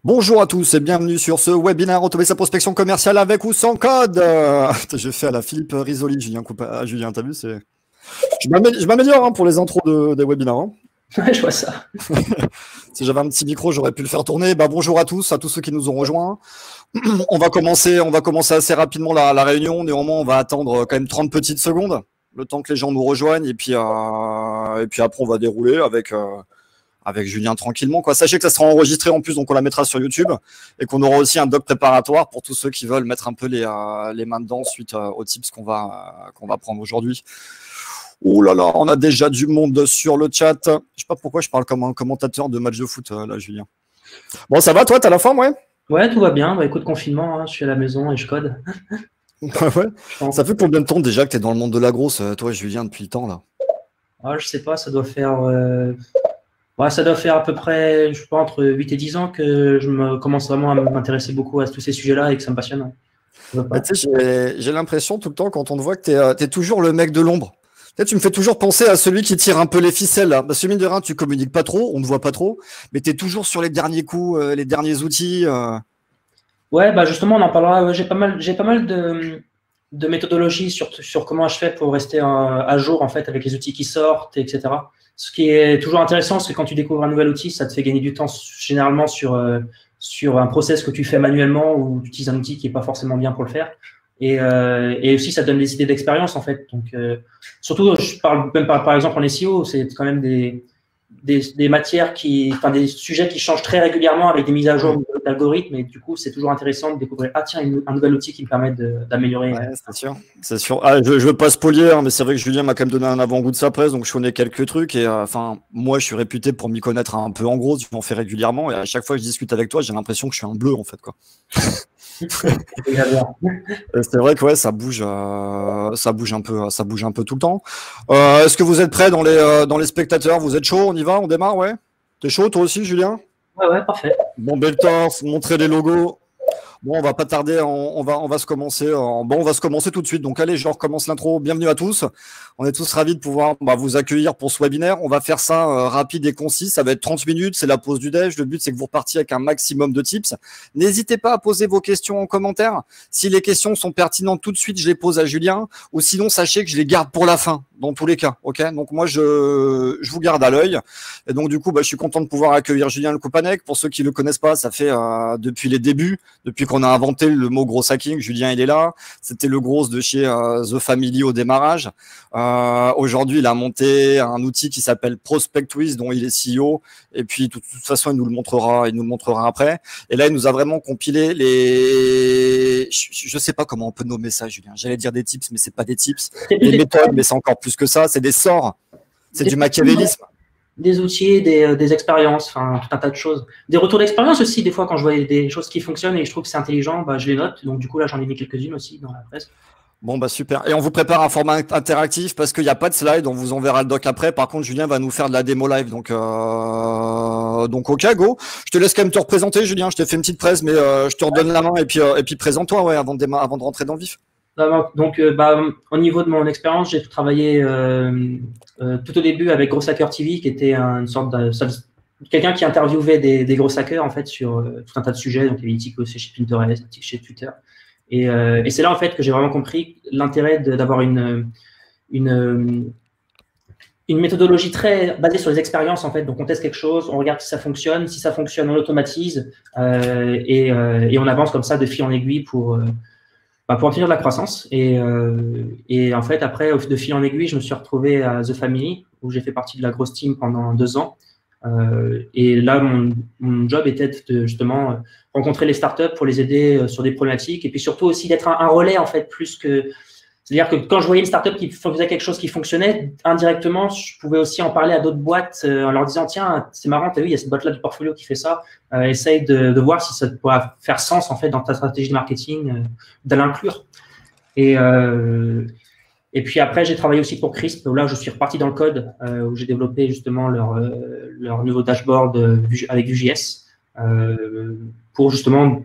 Bonjour à tous et bienvenue sur ce webinaire Automater sa prospection commerciale avec ou sans code. Je fais à la Philippe Risoli, Julien Coupa. Julien, t'as vu, c'est... Je m'améliore hein, pour les intros des webinaires. Hein. Ouais, je vois ça. Si j'avais un petit micro, j'aurais pu le faire tourner. Bonjour à tous ceux qui nous ont rejoints. On va commencer assez rapidement la réunion. Néanmoins, on va attendre quand même 30 petites secondes, le temps que les gens nous rejoignent. Et puis après, on va dérouler avec Julien tranquillement, quoi. Sachez que ça sera enregistré en plus, donc on la mettra sur YouTube et qu'on aura aussi un doc préparatoire pour tous ceux qui veulent mettre un peu les mains dedans suite aux tips qu'on va prendre aujourd'hui. Oh là là, on a déjà du monde sur le chat. Je sais pas pourquoi je parle comme un commentateur de match de foot, là, Julien. Bon, ça va, toi, t'as la forme, ouais? Ouais, tout va bien. Écoute, confinement, hein, je suis à la maison et je code. Ouais. Ça fait combien de temps déjà que t'es dans le monde de la grosse, toi, Julien, depuis le temps, là? Je sais pas, ça doit faire... ça doit faire à peu près, je sais pas, entre 8 et 10 ans que je commence vraiment à m'intéresser beaucoup à tous ces sujets-là et que ça me passionne. Tu sais, j'ai l'impression tout le temps, quand on te voit, que t'es toujours le mec de l'ombre. Tu me fais toujours penser à celui qui tire un peu les ficelles. Là. Parce que mine de rien, tu communiques pas trop, on ne voit pas trop, mais tu es toujours sur les derniers coups, les derniers outils. Ouais, justement, on en parlera. Ouais, j'ai pas mal de méthodologies sur comment je fais pour rester à jour en fait avec les outils qui sortent, etc. Ce qui est toujours intéressant, c'est que quand tu découvres un nouvel outil, ça te fait gagner du temps généralement sur un process que tu fais manuellement ou tu utilises un outil qui est pas forcément bien pour le faire. Et aussi, ça te donne des idées d'expérience en fait. Donc, surtout, je parle même par exemple en SEO, c'est quand même des matières des sujets qui changent très régulièrement avec des mises à jour d'algorithmes, et du coup, c'est toujours intéressant de découvrir, un nouvel outil qui me permet d'améliorer. Ouais, c'est sûr. Je veux pas spoiler, hein, mais c'est vrai que Julien m'a quand même donné un avant-goût de sa presse, donc je connais quelques trucs, et moi, je suis réputé pour m'y connaître un peu en gros, je m'en fais régulièrement, et à chaque fois que je discute avec toi, j'ai l'impression que je suis un bleu, en fait, quoi. C'est vrai que ouais, ça bouge un peu tout le temps. Est-ce que vous êtes prêts dans les spectateurs? Vous êtes chaud? On y va? On démarre? Ouais. T'es chaud toi aussi, Julien? Ouais, parfait. Bon, belle torse, montrez les logos. Bon, on va pas tarder, on va se commencer. On va se commencer tout de suite. Donc allez, je recommence l'intro. Bienvenue à tous. On est tous ravis de pouvoir vous accueillir pour ce webinaire. On va faire ça rapide et concis. Ça va être 30 minutes, c'est la pause du déj. Le but, c'est que vous repartiez avec un maximum de tips. N'hésitez pas à poser vos questions en commentaire. Si les questions sont pertinentes tout de suite, je les pose à Julien. Ou sinon, sachez que je les garde pour la fin, dans tous les cas. Ok. Donc moi, je vous garde à l'œil. Et donc du coup, je suis content de pouvoir accueillir Julien Le Coupanec. Pour ceux qui le connaissent pas, ça fait depuis les débuts, depuis qu'on a inventé le mot gros hacking. Julien, il est là. C'était le gros de chez The Family au démarrage. Aujourd'hui, il a monté un outil qui s'appelle ProspectWiz, dont il est CEO. Et puis, de toute façon, il nous le montrera après. Et là, il nous a vraiment compilé les... Je sais pas comment on peut nommer ça, Julien. J'allais dire des tips, mais c'est pas des tips. Des méthodes, mais c'est encore plus que ça. C'est des sorts. C'est du machiavélisme. Des outils, des expériences, tout un tas de choses. Des retours d'expérience aussi, des fois, quand je vois des choses qui fonctionnent et je trouve que c'est intelligent, je les note. Donc, du coup, là, j'en ai mis quelques-unes aussi dans la presse. Bon, super. Et on vous prépare un format interactif parce qu'il n'y a pas de slide. On vous enverra le doc après. Par contre, Julien va nous faire de la démo live. Donc ok, go. Je te laisse quand même te représenter, Julien. Je t'ai fait une petite presse, mais je te redonne la main et puis présente-toi, ouais, avant de rentrer dans le vif. Donc, au niveau de mon expérience, j'ai travaillé tout au début avec Gros Hacker TV, qui était une sorte de quelqu'un qui interviewait des gros hackers en fait sur tout un tas de sujets. Donc, il y avait des articles aussi chez Pinterest, des articles chez Twitter. Et c'est là en fait que j'ai vraiment compris l'intérêt d'avoir une méthodologie très basée sur les expériences en fait. Donc, on teste quelque chose, on regarde si ça fonctionne. Si ça fonctionne, on l'automatise et on avance comme ça de fil en aiguille pour obtenir de la croissance. Et en fait, après, de fil en aiguille, je me suis retrouvé à The Family, où j'ai fait partie de la grosse team pendant 2 ans. Et là, mon job était de justement rencontrer les startups pour les aider sur des problématiques, et puis surtout aussi d'être un relais, en fait, plus que... C'est-à-dire que quand je voyais une startup qui faisait quelque chose qui fonctionnait, indirectement, je pouvais aussi en parler à d'autres boîtes en leur disant, tiens, c'est marrant, t'as vu, il y a cette boîte-là du portfolio qui fait ça. Essaye de voir si ça pourrait faire sens, en fait, dans ta stratégie de marketing, de l'inclure. Et puis après, j'ai travaillé aussi pour Crisp, où là, je suis reparti dans le code, où j'ai développé justement leur nouveau dashboard avec Vue.js pour justement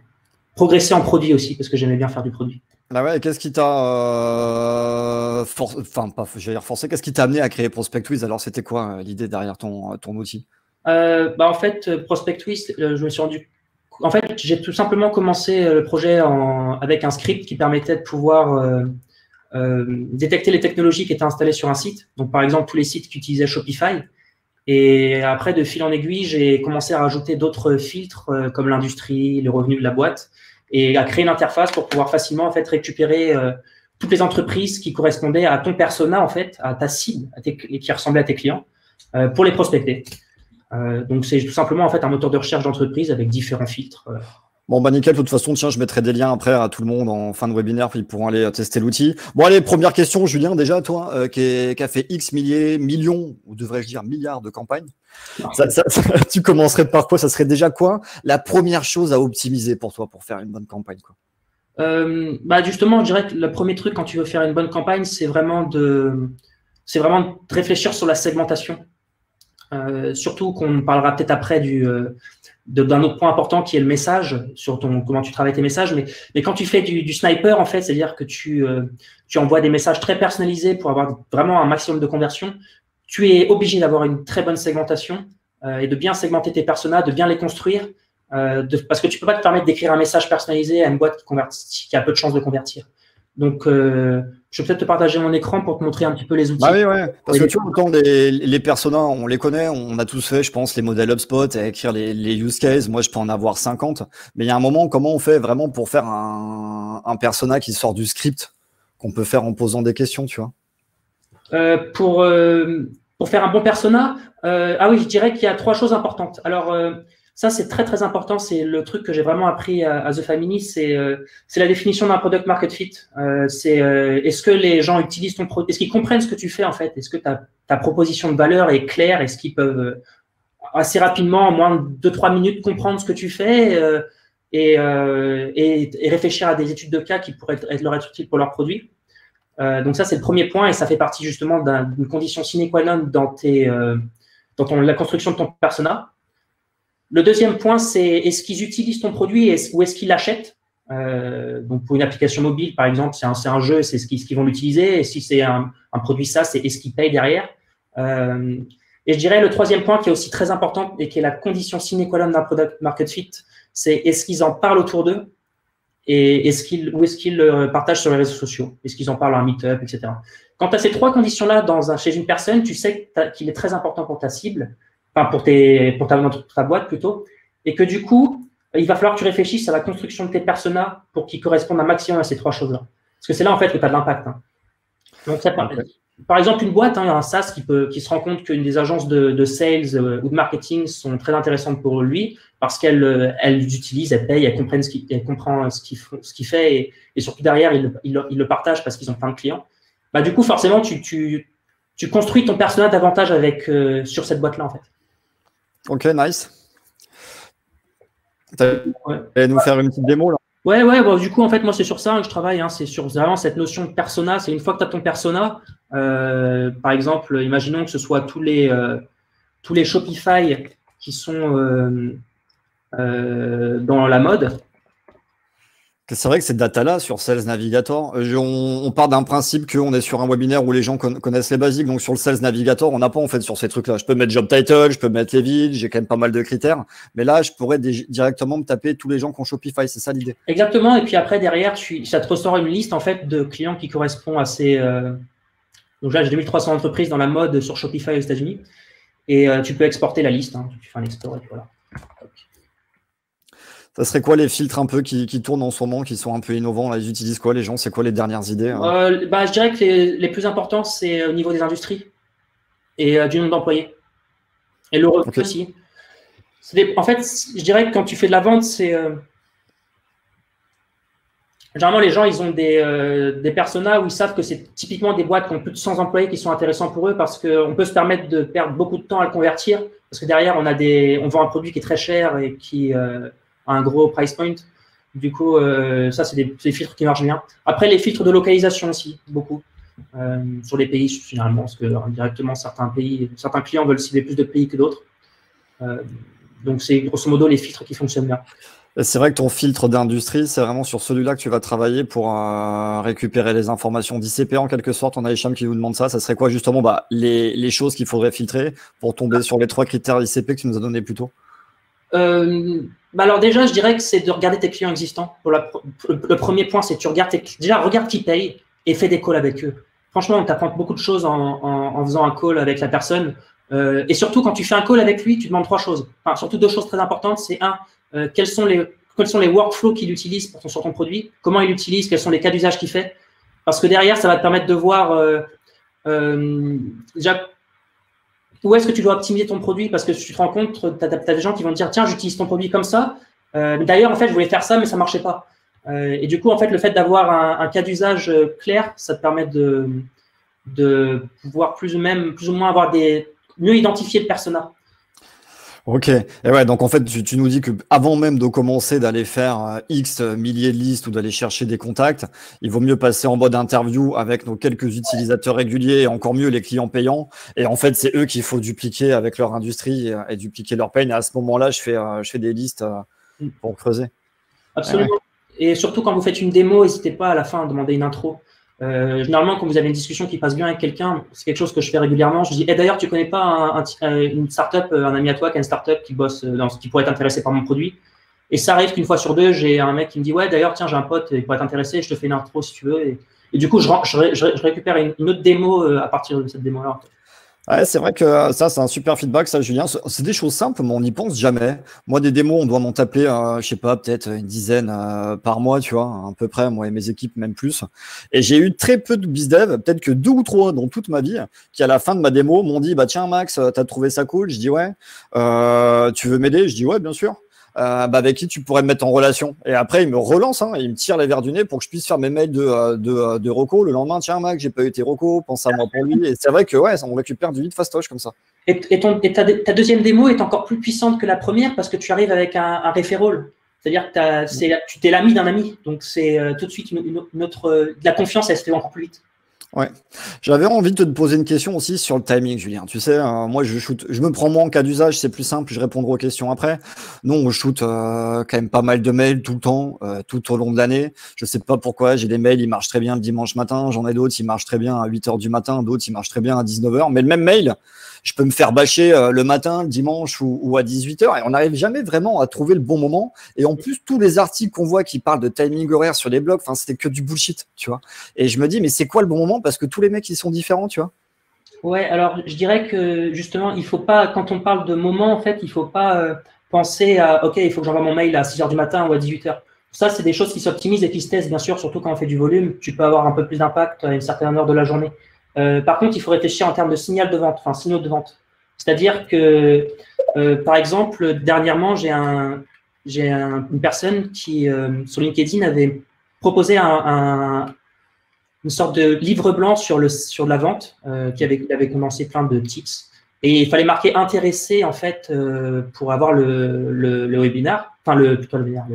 progresser en produit aussi, parce que j'aimais bien faire du produit. Ah ouais, qu'est-ce qui t'a forcé, qu'est-ce qui t'a amené à créer ProspectWiz? Alors, c'était quoi l'idée derrière ton outil? En fait, ProspectWiz, je me suis rendu en fait, j'ai tout simplement commencé le projet avec un script qui permettait de pouvoir détecter les technologies qui étaient installées sur un site. Donc, par exemple, tous les sites qui utilisaient Shopify. Et après, de fil en aiguille, j'ai commencé à rajouter d'autres filtres comme l'industrie, les revenus de la boîte, et à créer une interface pour pouvoir facilement en fait récupérer toutes les entreprises qui correspondaient à ton persona, en fait, à ta cible, et qui ressemblaient à tes clients, pour les prospecter. Donc, c'est tout simplement en fait un moteur de recherche d'entreprise avec différents filtres. Bon, bah nickel, de toute façon, tiens, je mettrai des liens après à tout le monde en fin de webinaire, puis ils pourront aller tester l'outil. Bon, allez, première question, Julien, déjà, toi, qui a fait X millions, ou devrais-je dire milliards de campagnes, tu commencerais par quoi? Ça serait déjà quoi la première chose à optimiser pour toi, pour faire une bonne campagne, quoi? Justement, je dirais que le premier truc quand tu veux faire une bonne campagne, c'est vraiment de réfléchir sur la segmentation. Surtout qu'on parlera peut-être après d'un autre point important qui est le message, sur comment tu travailles tes messages. Mais quand tu fais du sniper, en fait, c'est-à-dire que tu envoies des messages très personnalisés pour avoir vraiment un maximum de conversion, tu es obligé d'avoir une très bonne segmentation et de bien segmenter tes personas, de bien les construire, parce que tu peux pas te permettre d'écrire un message personnalisé à une boîte qui a peu de chances de convertir. Donc, je vais peut-être te partager mon écran pour te montrer un petit peu les outils. Ah oui, ouais. Parce que tu vois, autant les personas, on les connaît, on a tous fait, je pense, les modèles HubSpot et écrire les use cases. Moi, je peux en avoir 50. Mais il y a un moment, comment on fait vraiment pour faire un persona qui sort du script qu'on peut faire en posant des questions, tu vois? Pour faire un bon persona, oui, je dirais qu'il y a 3 choses importantes. Alors, ça, c'est très, très important. C'est le truc que j'ai vraiment appris à The Family, c'est la définition d'un product market fit. Est-ce que les gens utilisent ton produit? Est-ce qu'ils comprennent ce que tu fais, en fait? Est-ce que ta proposition de valeur est claire? Est-ce qu'ils peuvent assez rapidement, en moins de 2-3 minutes, comprendre ce que tu fais et réfléchir à des études de cas qui pourraient leur être utiles pour leur produit? Donc ça, c'est le premier point et ça fait partie justement d'une condition sine qua non dans la construction de ton persona. Le deuxième point, c'est est-ce qu'ils utilisent ton produit ou est-ce qu'ils l'achètent? Donc, pour une application mobile, par exemple, c'est un jeu, c'est ce qu'ils vont l'utiliser. Et si c'est un produit SaaS, c'est est-ce qu'ils payent derrière? Et je dirais le troisième point qui est aussi très important et qui est la condition sine qua non d'un product market fit, c'est est-ce qu'ils en parlent autour d'eux et est-ce qu'ils le partagent sur les réseaux sociaux? Est-ce qu'ils en parlent à un meet-up, etc. Quand tu as ces 3 conditions-là chez une personne, tu sais qu'il est très important pour ta cible, enfin pour ta boîte plutôt, et que du coup, il va falloir que tu réfléchisses à la construction de tes personas pour qu'ils correspondent un maximum à ces 3 choses-là. Parce que c'est là en fait que tu as de l'impact. Donc, par exemple, une boîte, un SaaS qui se rend compte qu'une des agences de sales ou de marketing sont très intéressantes pour lui parce qu'elles utilisent, elles payent, elles comprennent ce qu'il fait et surtout derrière, ils le partagent parce qu'ils ont plein de clients. Du coup, forcément, tu construis ton persona davantage sur cette boîte-là en fait. Ok, nice. Tu vas nous faire une petite démo là? Ouais, du coup, en fait, moi, c'est sur ça que je travaille. C'est sur vraiment cette notion de persona. C'est une fois que tu as ton persona, par exemple, imaginons que ce soit tous les Shopify qui sont dans la mode. C'est vrai que cette data-là, sur Sales Navigator, on part d'un principe qu'on est sur un webinaire où les gens connaissent les basiques. Donc, sur le Sales Navigator, on n'a pas en fait sur ces trucs-là. Je peux mettre job title, je peux mettre les villes, j'ai quand même pas mal de critères. Mais là, je pourrais directement me taper tous les gens qui ont Shopify. C'est ça l'idée? Exactement. Et puis après, derrière, ça te ressort une liste en fait de clients qui correspond à ces. Donc là, j'ai 2300 entreprises dans la mode sur Shopify aux États-Unis. Et tu peux exporter la liste. Tu fais un export et voilà. Ça serait quoi les filtres un peu qui tournent en ce moment, qui sont un peu innovants là? Ils utilisent quoi les gens? C'est quoi les dernières idées? Je dirais que les plus importants, c'est au niveau des industries et du nombre d'employés. Et le revenu aussi. En fait, je dirais que quand tu fais de la vente, c'est… Généralement, les gens, ils ont des personas où ils savent que c'est typiquement des boîtes qui ont plus de 100 employés qui sont intéressants pour eux parce qu'on peut se permettre de perdre beaucoup de temps à le convertir parce que derrière, on vend un produit qui est très cher et qui… un gros price point. Du coup, ça, c'est des filtres qui marchent bien. Après, les filtres de localisation aussi, beaucoup. Sur les pays, finalement, parce que directement, certains clients veulent cibler plus de pays que d'autres. Donc, c'est grosso modo les filtres qui fonctionnent bien. C'est vrai que ton filtre d'industrie, c'est vraiment sur celui-là que tu vas travailler pour récupérer les informations d'ICP en quelque sorte. On a Hicham qui vous demande ça. Ça serait quoi justement les choses qu'il faudrait filtrer pour tomber sur les 3 critères ICP que tu nous as donnés plus tôt? Alors déjà, je dirais que c'est de regarder tes clients existants. Le premier point, c'est que tu regardes déjà regarde qui paye et fais des calls avec eux. Franchement, on t'apprend beaucoup de choses en faisant un call avec la personne. Et surtout, quand tu fais un call avec lui, tu demandes 3 choses. Enfin, surtout 2 choses très importantes. C'est quels sont les workflows qu'il utilise sur ton produit, comment il l'utilise, quels sont les cas d'usage qu'il fait. Parce que derrière, ça va te permettre de voir déjà où est-ce que tu dois optimiser ton produit, parce que tu te rends compte, tu as des gens qui vont te dire, tiens, j'utilise ton produit comme ça. D'ailleurs, en fait, je voulais faire ça, mais ça ne marchait pas. Et du coup, en fait, le fait d'avoir un cas d'usage clair, ça te permet de pouvoir plus ou moins avoir mieux identifier le persona. Ok. Et ouais, donc en fait, tu nous dis que avant même de commencer d'aller faire X milliers de listes ou d'aller chercher des contacts, il vaut mieux passer en mode interview avec nos quelques utilisateurs réguliers et encore mieux les clients payants. Et en fait, c'est eux qu'il faut dupliquer avec leur industrie et dupliquer leur pain. Et à ce moment-là, je fais des listes pour creuser. Absolument. Ouais. Et surtout, quand vous faites une démo, n'hésitez pas à la fin à demander une intro. Généralement, quand vous avez une discussion qui passe bien avec quelqu'un, c'est quelque chose que je fais régulièrement. Je dis, d'ailleurs, tu connais pas une startup, un ami à toi qui a une startup qui bosse qui pourrait être intéressé par mon produit. Et ça arrive qu'une fois sur 2, j'ai un mec qui me dit, ouais, d'ailleurs, tiens, j'ai un pote, il pourrait être intéressé, je te fais une intro si tu veux. Et du coup, je récupère une autre démo à partir de cette démo-là. Ouais, c'est vrai que ça, c'est un super feedback, ça, Julien. C'est des choses simples, mais on n'y pense jamais. Moi, des démos, on doit m'en taper, je sais pas, peut-être une dizaine par mois, tu vois, à peu près, moi et mes équipes, même plus. Et j'ai eu très peu de bizdev, peut-être que 2 ou 3 dans toute ma vie, qui à la fin de ma démo m'ont dit, bah tiens, Max, t'as trouvé ça cool? Je dis ouais. Tu veux m'aider? Je dis ouais, bien sûr. Avec qui tu pourrais me mettre en relation. Et après, il me relance, il me tire les verres du nez pour que je puisse faire mes mails de reco. Le lendemain, tiens, Mac, j'ai pas eu tes reco, pense à moi pour lui. Et c'est vrai que ouais, on récupère du lead fastoche comme ça. Et ta deuxième démo est encore plus puissante que la première parce que tu arrives avec un referral. C'est-à-dire que tu t'es l'ami d'un ami. Donc, c'est tout de suite de la confiance, elle se fait encore plus vite. Ouais. J'avais envie de te poser une question aussi sur le timing, Julien. Tu sais, moi, je me prends moi en cas d'usage, c'est plus simple, je répondrai aux questions après. Nous, on shoot quand même pas mal de mails tout le temps, tout au long de l'année. Je sais pas pourquoi, j'ai des mails, ils marchent très bien le dimanche matin, j'en ai d'autres, ils marchent très bien à 8h du matin, d'autres, ils marchent très bien à 19h. Mais le même mail, je peux me faire bâcher le matin, le dimanche ou à 18h et on n'arrive jamais vraiment à trouver le bon moment. Et en plus, tous les articles qu'on voit qui parlent de timing horaire sur les blogs, enfin, c'était que du bullshit, tu vois. Et je me dis, mais c'est quoi le bon moment? Parce que tous les mecs, ils sont différents, tu vois. Ouais, alors je dirais que justement, il faut pas, quand on parle de moment, en fait, il faut pas penser à, OK, il faut que j'envoie mon mail à 6h du matin ou à 18h. Ça, c'est des choses qui s'optimisent et qui se testent, bien sûr, surtout quand on fait du volume. Tu peux avoir un peu plus d'impact à une certaine heure de la journée. Par contre, il faut réfléchir en termes de signal de vente, enfin, signaux de vente. C'est-à-dire que, par exemple, dernièrement, j'ai une personne qui, sur LinkedIn, avait proposé une sorte de livre blanc sur la vente qui avait condensé plein de tips. Et il fallait marquer intéressé, en fait, pour avoir le webinaire, enfin, plutôt le webinaire,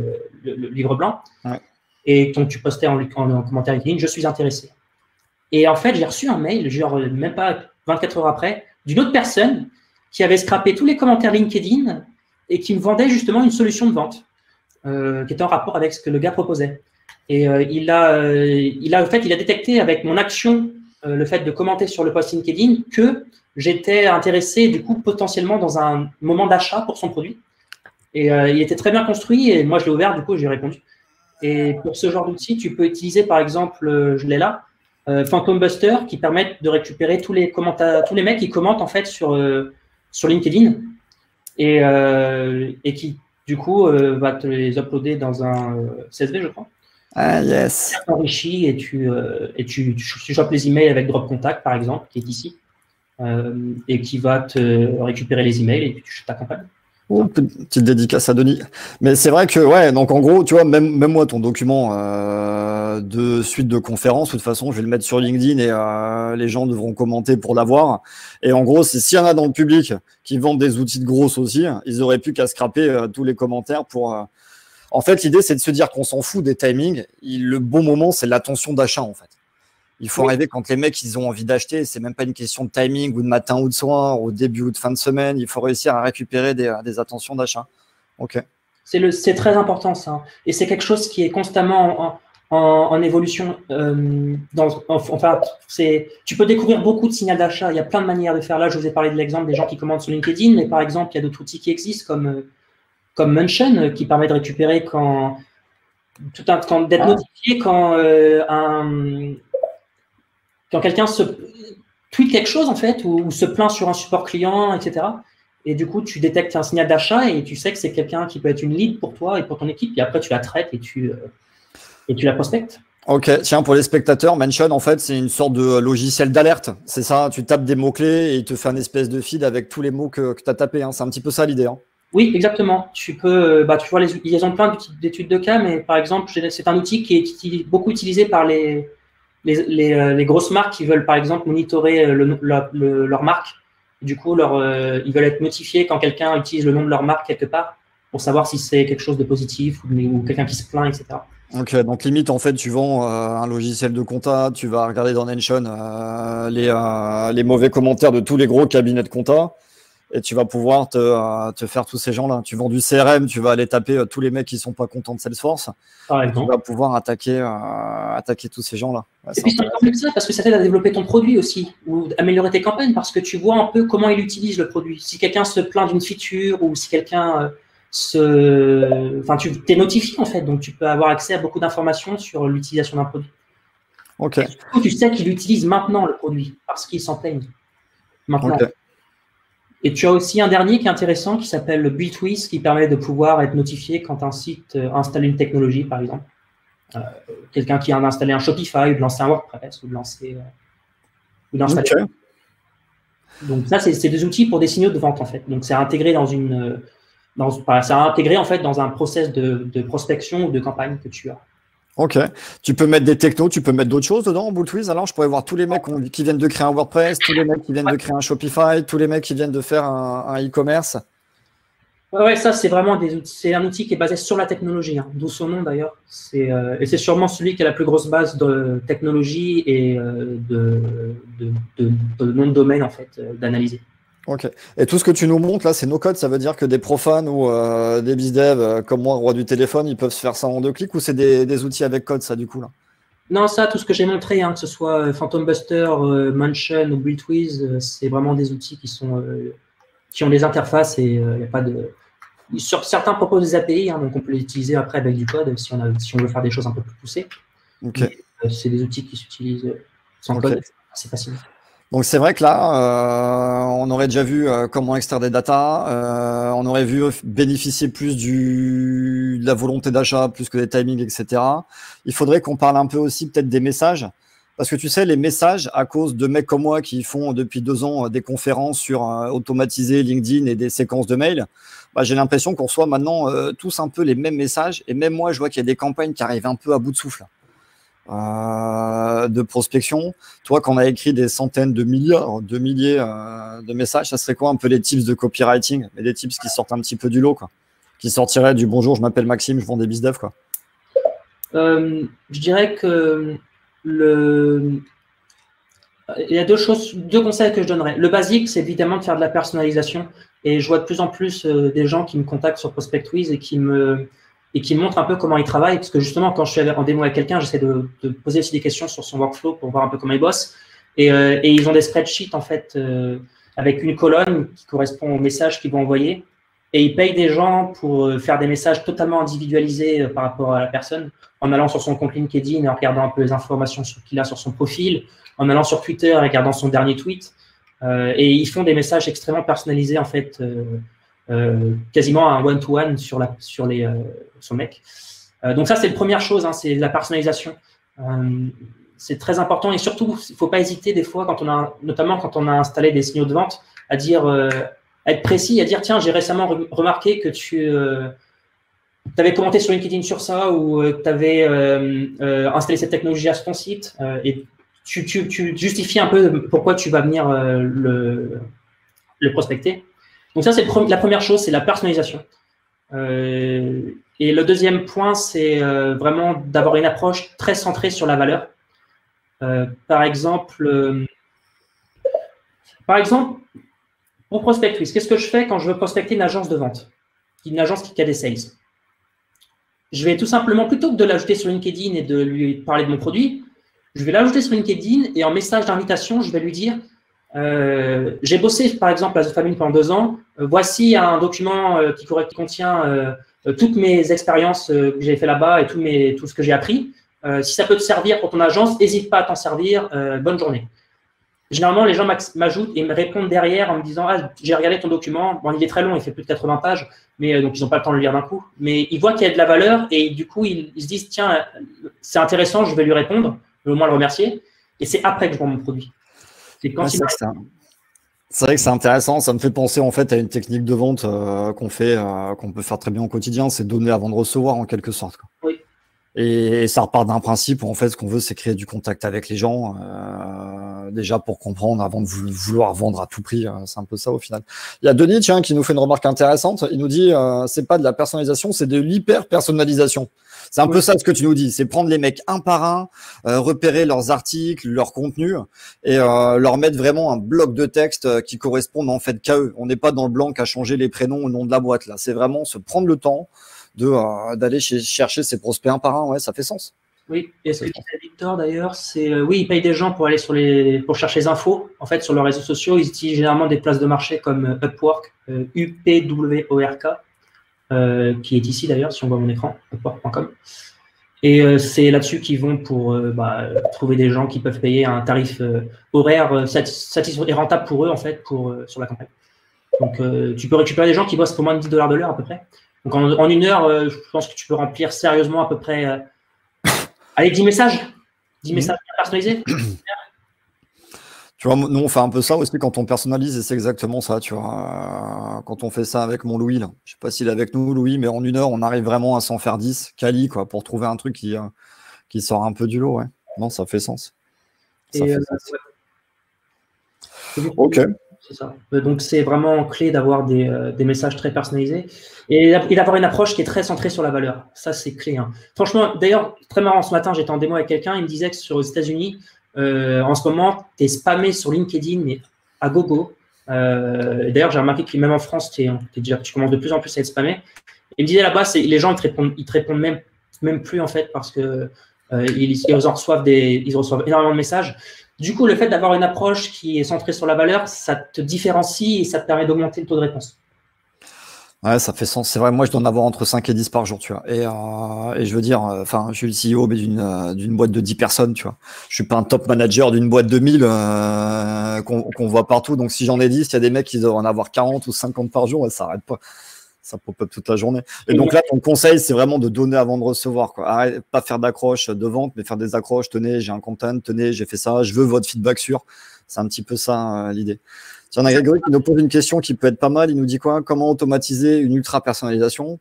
le livre blanc. Ouais. Et donc, tu postais en commentaire LinkedIn, je suis intéressé. Et en fait, j'ai reçu un mail, genre même pas 24 heures après, d'une autre personne qui avait scrappé tous les commentaires LinkedIn et qui me vendait justement une solution de vente qui était en rapport avec ce que le gars proposait. Et il a détecté avec mon action, le fait de commenter sur le post LinkedIn, que j'étais intéressé du coup potentiellement dans un moment d'achat pour son produit. Et il était très bien construit et moi je l'ai ouvert, du coup j'ai répondu. Et pour ce genre d'outil, tu peux utiliser par exemple, je l'ai là, Phantom Buster qui permettent de récupérer tous les mecs qui commentent en fait sur LinkedIn et qui du coup va te les uploader dans un CSV, je crois. Ah yes. Tu t'enrichis et tu chopes les emails avec Drop Contact par exemple, qui est ici, et qui va te récupérer les emails et tu t'accompagnes. Oh, petite dédicace à Denis. Mais c'est vrai que, ouais, donc en gros, tu vois, même moi, ton document de suite de conférence, de toute façon, je vais le mettre sur LinkedIn et les gens devront commenter pour l'avoir. Et en gros, s'il y en a dans le public qui vendent des outils de grosses aussi, ils auraient plus qu'à scraper tous les commentaires pour. En fait, l'idée, c'est de se dire qu'on s'en fout des timings. Le bon moment, c'est l'attention d'achat, en fait. Il faut arriver quand les mecs, ils ont envie d'acheter. C'est même pas une question de timing ou de matin ou de soir, au début ou de fin de semaine. Il faut réussir à récupérer des attentions d'achat. Ok. C'est très important, ça. Et c'est quelque chose qui est constamment en évolution. Tu peux découvrir beaucoup de signaux d'achat. Il y a plein de manières de faire. Là, je vous ai parlé de l'exemple des gens qui commandent sur LinkedIn, mais par exemple, il y a d'autres outils qui existent comme Mention qui permet de récupérer d'être notifié quand quelqu'un se tweet quelque chose en fait ou se plaint sur un support client, etc. Et du coup, tu détectes un signal d'achat et tu sais que c'est quelqu'un qui peut être une lead pour toi et pour ton équipe. Et après, tu la traites et tu la prospectes. Ok, tiens, pour les spectateurs, Mention, en fait, c'est une sorte de logiciel d'alerte. C'est ça, tu tapes des mots-clés et il te fait un espèce de feed avec tous les mots que tu as tapés. Hein. C'est un petit peu ça l'idée. Hein. Oui, exactement. Tu peux, tu vois, ils ont plein d'études de cas, mais par exemple, c'est un outil qui est beaucoup utilisé par les grosses marques qui veulent, par exemple, monitorer leur marque. Du coup, ils veulent être notifiés quand quelqu'un utilise le nom de leur marque quelque part pour savoir si c'est quelque chose de positif ou quelqu'un qui se plaint, etc. Ok, donc limite, en fait, tu vends un logiciel de compta, tu vas regarder dans Notion les mauvais commentaires de tous les gros cabinets de compta et tu vas pouvoir te faire tous ces gens-là. Tu vends du CRM, tu vas aller taper tous les mecs qui sont pas contents de Salesforce et tu vas pouvoir attaquer tous ces gens-là. Ouais, et puis, c'est encore mieux que ça parce que ça t'aide à développer ton produit aussi ou améliorer tes campagnes parce que tu vois un peu comment il utilise le produit. Si quelqu'un se plaint d'une feature ou si quelqu'un... tu es notifié en fait, donc tu peux avoir accès à beaucoup d'informations sur l'utilisation d'un produit. Ok. Et surtout, tu sais qu'il utilise maintenant le produit parce qu'il s'en plaigne maintenant. Okay. Et tu as aussi un dernier qui est intéressant qui s'appelle le BuildWith qui permet de pouvoir être notifié quand un site installe une technologie, par exemple. Quelqu'un qui a installé un Shopify ou de lancer un WordPress ou de lancer d'installer. Okay. Donc ça, c'est des outils pour des signaux de vente en fait. Donc c'est intégré en fait dans un process de prospection ou de campagne que tu as. Ok. Tu peux mettre des technos, tu peux mettre d'autres choses dedans en BuildWith. Alors, je pourrais voir tous les mecs qui viennent de créer un WordPress, tous les mecs qui viennent de créer un Shopify, tous les mecs qui viennent de faire un e-commerce. Ouais, ça, c'est vraiment c'est un outil qui est basé sur la technologie, hein, d'où son nom d'ailleurs. Et c'est sûrement celui qui a la plus grosse base de technologie et de nom de domaine en fait, d'analyser. Ok. Et tout ce que tu nous montres là, c'est no code, ça veut dire que des profanes ou des bizdev comme moi, roi du téléphone, ils peuvent se faire ça en 2 clics ou c'est des outils avec code, ça, du coup là? Non, ça, tout ce que j'ai montré, hein, que ce soit Phantom Buster, Mention ou BuildWith, c'est vraiment des outils qui ont des interfaces et il n'y a pas de. Certains proposent des API, hein, donc on peut les utiliser après avec du code si on veut faire des choses un peu plus poussées. Okay. C'est des outils qui s'utilisent sans code, c'est facile. Donc c'est vrai que là, on aurait déjà vu comment extraire des datas, on aurait vu bénéficier plus de la volonté d'achat, plus que des timings, etc. Il faudrait qu'on parle un peu aussi peut-être des messages, parce que tu sais, les messages, à cause de mecs comme moi qui font depuis 2 ans des conférences sur automatiser LinkedIn et des séquences de mails, j'ai l'impression qu'on reçoit maintenant tous un peu les mêmes messages, et même moi, je vois qu'il y a des campagnes qui arrivent un peu à bout de souffle. De prospection. Toi, quand on a écrit des centaines de milliers de messages, ça serait quoi un peu les tips de copywriting, mais des tips qui sortent un petit peu du lot, quoi, qui sortiraient du bonjour, je m'appelle Maxime, je vends des bizdev, quoi. Je dirais que il y a 2 conseils que je donnerais. Le basique, c'est évidemment de faire de la personnalisation. Et je vois de plus en plus des gens qui me contactent sur ProspectWith et qui me montrent un peu comment ils travaillent. Parce que justement, quand je suis en démo avec quelqu'un, j'essaie de poser aussi des questions sur son workflow pour voir un peu comment il bosse. Et ils ont des spreadsheets, en fait, avec une colonne qui correspond au message qu'ils vont envoyer. Et ils payent des gens pour faire des messages totalement individualisés par rapport à la personne, en allant sur son compte LinkedIn et en regardant un peu les informations qu'il a sur son profil, en allant sur Twitter et regardant son dernier tweet. Et ils font des messages extrêmement personnalisés, en fait, quasiment un one-to-one sur le mec. Donc ça, c'est la première chose, hein, c'est la personnalisation. C'est très important et surtout, il ne faut pas hésiter des fois, notamment quand on a installé des signaux de vente, à être précis, à dire tiens, j'ai récemment remarqué que tu avais commenté sur LinkedIn sur ça ou tu avais installé cette technologie sur ton site et tu justifies un peu pourquoi tu vas venir le prospecter. Donc ça, c'est la première chose, c'est la personnalisation. Et le deuxième point, c'est vraiment d'avoir une approche très centrée sur la valeur. Par exemple, pour ProspectWith, qu'est-ce que je fais quand je veux prospecter une agence de vente, une agence qui a des sales? Je vais tout simplement, plutôt que de l'ajouter sur LinkedIn et de lui parler de mon produit, je vais l'ajouter sur LinkedIn et en message d'invitation, je vais lui dire J'ai bossé, par exemple, à The Famine pendant 2 ans. Voici un document qui contient toutes mes expériences que j'ai fait là-bas et tout ce que j'ai appris. Si ça peut te servir pour ton agence, n'hésite pas à t'en servir. Bonne journée. Généralement, les gens m'ajoutent et me répondent derrière en me disant « Ah, j'ai regardé ton document. Bon, il est très long, il fait plus de 80 pages, mais donc ils n'ont pas le temps de le lire d'un coup. Mais ils voient qu'il y a de la valeur et du coup, ils se disent « Tiens, c'est intéressant, je vais lui répondre, au moins le remercier. » Et c'est après que je vends mon produit. C'est quand c'est vrai que c'est intéressant. Ça me fait penser en fait à une technique de vente qu'on peut faire très bien au quotidien. C'est donner avant de recevoir en quelque sorte, quoi. Oui. Et ça repart d'un principe où en fait, ce qu'on veut, c'est créer du contact avec les gens, déjà pour comprendre avant de vouloir vendre à tout prix. C'est un peu ça au final. Il y a Denis, tiens, qui nous fait une remarque intéressante. Il nous dit, c'est pas de la personnalisation, c'est de l'hyper-personnalisation. C'est un peu ça ce que tu nous dis. C'est prendre les mecs un par un, repérer leurs articles, leur contenu et leur mettre vraiment un bloc de texte qui corresponde en fait qu'à eux. On n'est pas dans le blanc qu'à changer les prénoms au nom de la boîte là. C'est vraiment se prendre le temps d'aller chercher ses prospects un par un. Ouais, ça fait sens. Oui, et ce que disait Victor d'ailleurs, c'est oui, ils payent des gens pour aller pour chercher les infos. En fait, sur leurs réseaux sociaux, ils utilisent généralement des places de marché comme Upwork, UPWORK, qui est ici d'ailleurs, si on voit mon écran, upwork.com. Et c'est là-dessus qu'ils vont pour trouver des gens qui peuvent payer un tarif horaire satisfaisant et rentable pour eux, en fait, sur la campagne. Donc, tu peux récupérer des gens qui bossent pour moins de $10 de l'heure à peu près. Donc, en 1 heure, je pense que tu peux remplir sérieusement à peu près allez, 10 messages. 10 messages personnalisés. Tu vois, nous, on fait un peu ça aussi quand on personnalise et c'est exactement ça, tu vois. Quand on fait ça avec mon Louis, là. Je sais pas s'il est avec nous, Louis, mais en 1 heure, on arrive vraiment à s'en faire 10, quali, quoi, pour trouver un truc qui sort un peu du lot, ouais. Non, ça fait sens. Ça fait sens. Ouais. Ok. C'est ça. Donc, c'est vraiment clé d'avoir des messages très personnalisés et d'avoir une approche qui est très centrée sur la valeur. Ça, c'est clé. Hein. Franchement, d'ailleurs, très marrant, ce matin, j'étais en démo avec quelqu'un, il me disait que aux États-Unis, en ce moment, tu es spammé sur LinkedIn, mais à gogo. D'ailleurs, j'ai remarqué que même en France, tu commences de plus en plus à être spammé. Il me disait là-bas, les gens, ils te répondent même plus, en fait, parce que ils reçoivent énormément de messages. Du coup, le fait d'avoir une approche qui est centrée sur la valeur, ça te différencie et ça te permet d'augmenter le taux de réponse. Ouais, ça fait sens. C'est vrai, moi, je dois en avoir entre 5 et 10 par jour, tu vois. Et je veux dire, je suis le CEO d'une boîte de 10 personnes, tu vois. Je suis pas un top manager d'une boîte de 1000 qu'on voit partout. Donc, si j'en ai 10, il y a des mecs qui doivent en avoir 40 ou 50 par jour et ça arrête pas. Ça pop-up toute la journée. Et donc là, ton conseil, c'est vraiment de donner avant de recevoir, quoi. Arrête, pas faire d'accroche de vente, mais faire des accroches. Tenez, j'ai un content, tenez, j'ai fait ça, je veux votre feedback sûr. C'est un petit peu ça, l'idée. Tiens, on a Grégory qui nous pose une question qui peut être pas mal. Il nous dit quoi? Comment automatiser une ultra personnalisation?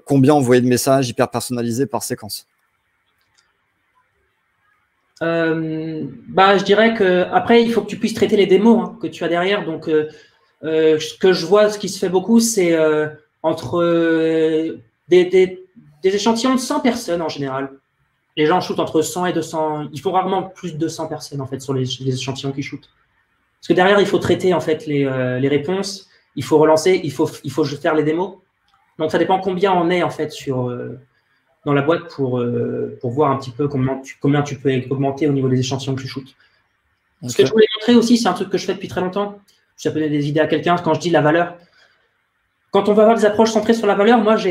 Combien envoyer de messages hyper personnalisés par séquence? Je dirais que après, il faut que tu puisses traiter les démos que tu as derrière. Donc, ce que je vois, ce qui se fait beaucoup, c'est entre des échantillons de 100 personnes en général. Les gens shootent entre 100 et 200. Ils font rarement plus de 200 personnes en fait sur les échantillons qu'ils shootent. Parce que derrière, il faut traiter en fait les réponses. Il faut relancer. Il faut faire les démos. Donc ça dépend combien on est en fait dans la boîte pour voir un petit peu combien tu peux augmenter au niveau des échantillons que tu shootes. Okay. Ce que je voulais montrer aussi, c'est un truc que je fais depuis très longtemps. Je peux donner des idées à quelqu'un quand je dis la valeur. Quand on va avoir des approches centrées sur la valeur, moi j'ai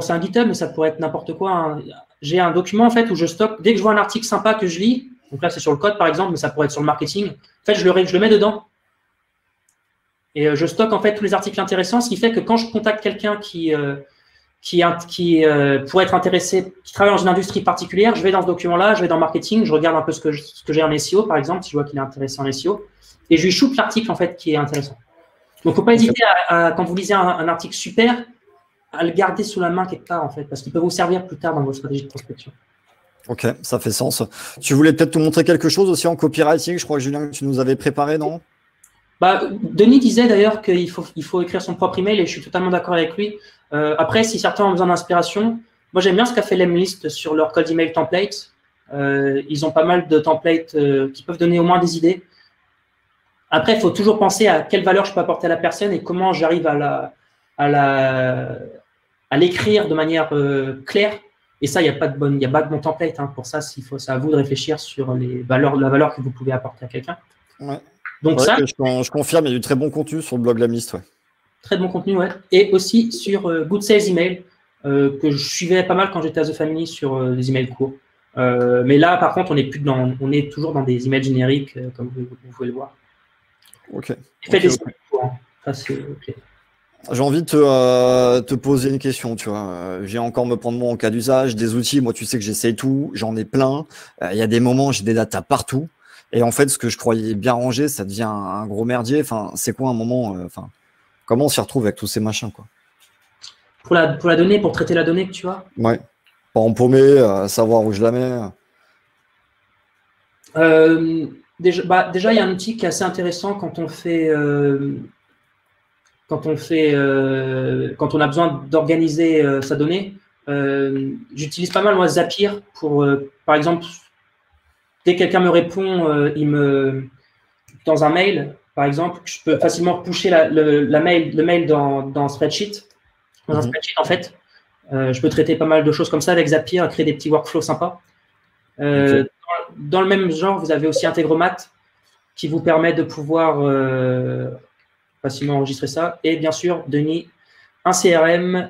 c'est un GitHub, mais ça pourrait être n'importe quoi. J'ai un document en fait où je stocke, dès que je vois un article sympa que je lis, donc là c'est sur le code par exemple, mais ça pourrait être sur le marketing, en fait je le mets dedans. Et je stocke en fait tous les articles intéressants, ce qui fait que quand je contacte quelqu'un qui pourrait être intéressé, qui travaille dans une industrie particulière, je vais dans ce document-là, je vais dans marketing, je regarde un peu ce que j'ai en SEO par exemple, si je vois qu'il est intéressé en SEO, et je lui shoot l'article en fait qui est intéressant. Donc, il ne faut pas hésiter quand vous lisez un article super, à le garder sous la main quelque part, en fait, parce qu'il peut vous servir plus tard dans votre stratégie de prospection. Ok, ça fait sens. Tu voulais peut-être nous montrer quelque chose aussi en copywriting. Je crois que Julien, tu nous avais préparé, non? Denis disait d'ailleurs qu'il faut écrire son propre email et je suis totalement d'accord avec lui. Après, si certains ont besoin d'inspiration, moi j'aime bien ce qu'a fait Lemlist sur leur cold email template. Ils ont pas mal de templates qui peuvent donner au moins des idées. Après, il faut toujours penser à quelle valeur je peux apporter à la personne et comment j'arrive à l'écrire de manière claire. Et ça, il n'y a pas de bon template. Pour ça, c'est à vous de réfléchir sur la valeur que vous pouvez apporter à quelqu'un. Ouais. Donc Ouais, ça, je confirme, il y a du très bon contenu sur le blog Lamist. Ouais. très bon contenu, ouais. Et aussi sur Good Sales Email, que je suivais pas mal quand j'étais à The Family sur des emails courts. Mais là, par contre, on est toujours dans des emails génériques, comme vous pouvez le voir. Ok. Faites des emails courts, hein. Ça, c'est OK. J'ai envie de te poser une question, tu vois. J'ai encore me prendre moi en cas d'usage, des outils. Moi, tu sais que j'essaye tout, j'en ai plein. Il y a des moments, j'ai des datas partout. Et en fait, ce que je croyais bien rangé, ça devient un gros merdier. Enfin, c'est quoi un moment comment on s'y retrouve avec tous ces machins, quoi? Pour la donnée, pour traiter la donnée que tu as, Ouais. Pas empaumer, savoir où je la mets. déjà, il y a un outil qui est assez intéressant quand on a besoin d'organiser sa donnée. J'utilise pas mal moi Zapier pour, par exemple, dès que quelqu'un me répond, dans un mail, par exemple, je peux facilement pusher le mail dans Spreadsheet. Dans un spreadsheet, en fait, je peux traiter pas mal de choses comme ça avec Zapier, créer des petits workflows sympas. Okay. Dans le même genre, vous avez aussi Integromat qui vous permet de pouvoir facilement enregistrer ça. Et bien sûr, Denis, un CRM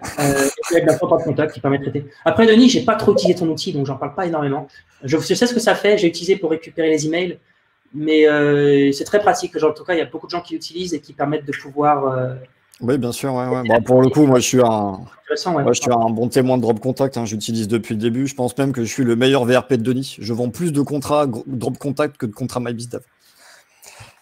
avec la porte de contact qui permet de traiter. Après, Denis, je n'ai pas trop utilisé ton outil, donc j'en parle pas énormément. Je sais ce que ça fait, j'ai utilisé pour récupérer les emails, mais c'est très pratique. Genre, en tout cas, il y a beaucoup de gens qui l'utilisent et qui permettent de pouvoir. Oui, bien sûr. Ouais. Bah, pour le coup, moi, je suis un bon témoin de Drop Contact. Hein, j'utilise depuis le début. Je pense même que je suis le meilleur VRP de Denis. Je vends plus de contrats Drop Contact que de contrats MyBizDev.